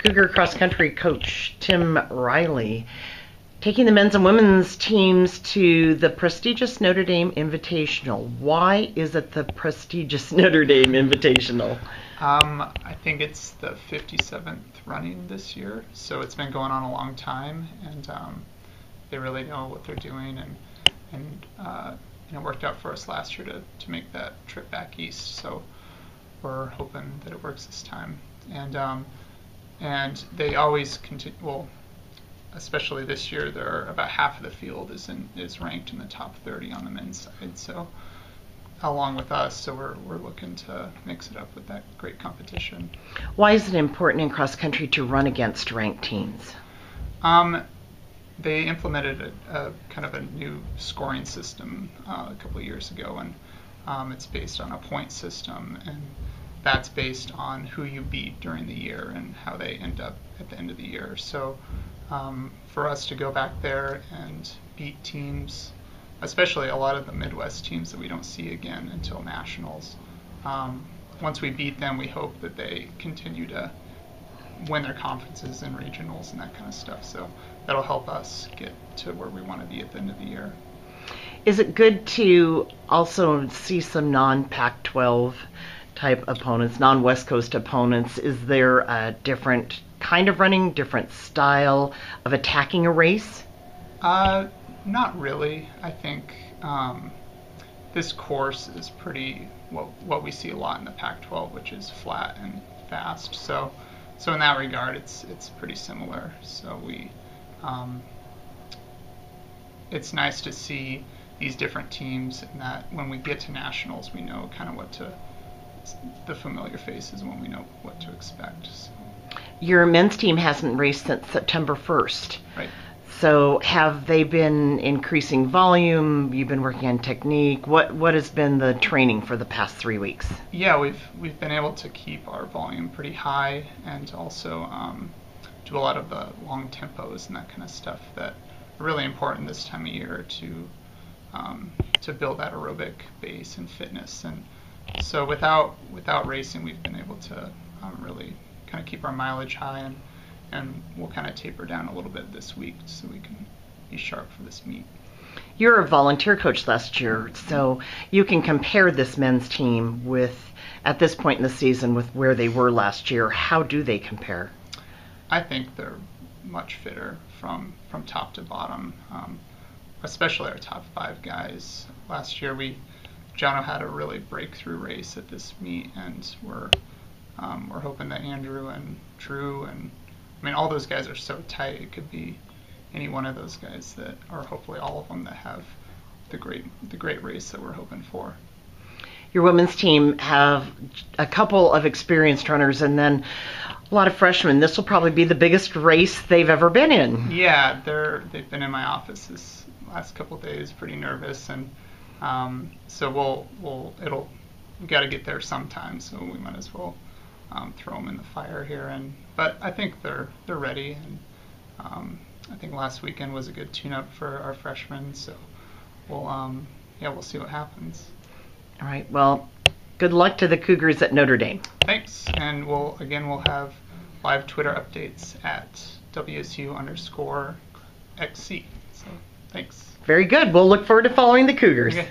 Cougar cross country coach Tim Riley, taking the men's and women's teams to the prestigious Notre Dame Invitational. Why is it the prestigious Notre Dame Invitational? I think it's the 57th running this year, so it's been going on a long time, and they really know what they're doing, and it worked out for us last year to make that trip back east. So we're hoping that it works this time, and they always continue. Well, especially this year, about half of the field is ranked in the top 30 on the men's side. So along with us, so we're looking to mix it up with that great competition. Why is it important in cross country to run against ranked teams? They implemented a kind of a new scoring system a couple of years ago, and it's based on a point system, and that's based on who you beat during the year and how they end up at the end of the year. So for us to go back there and beat teams, especially a lot of the Midwest teams that we don't see again until nationals, once we beat them, we hope that they continue to win their conferences and regionals and that kind of stuff. So that'll help us get to where we want to be at the end of the year. Is it good to also see some non-Pac-12 type opponents, non-West Coast opponents? Is there a different kind of running, different style of attacking a race? Not really. I think this course is pretty what we see a lot in the Pac-12, which is flat and fast. So in that regard, it's pretty similar. So it's nice to see these different teams, and that when we get to nationals, we know kind of the familiar faces, when we know what to expect. So. Your men's team hasn't raced since September 1st. Right. So have they been increasing volume? You've been working on technique. What has been the training for the past 3 weeks? Yeah, we've been able to keep our volume pretty high, and also do a lot of the long tempos and that kind of stuff that are really important this time of year to build that aerobic base and fitness. And so without racing, we've been able to really kind of keep our mileage high, and we'll kind of taper down a little bit this week so we can be sharp for this meet. You're a volunteer coach last year, so you can compare this men's team at this point in the season with where they were last year. How do they compare? I think they're much fitter from top to bottom, especially our top 5 guys. Last year, Jono had a really breakthrough race at this meet, and we're hoping that Andrew and Drew and all those guys are so tight. It could be any one of those guys or hopefully all of them, that have the great race that we're hoping for. Your women's team have a couple of experienced runners and then a lot of freshmen. This will probably be the biggest race they've ever been in. Yeah, they've been in my office this last couple of days, pretty nervous, and so we got to get there sometime. So we might as well throw them in the fire here. But I think they're ready, and I think last weekend was a good tune-up for our freshmen. So we'll see what happens. All right. Well, good luck to the Cougars at Notre Dame. Thanks. And we'll have live Twitter updates at WSU_XC. So thanks. Very good. We'll look forward to following the Cougars. Okay.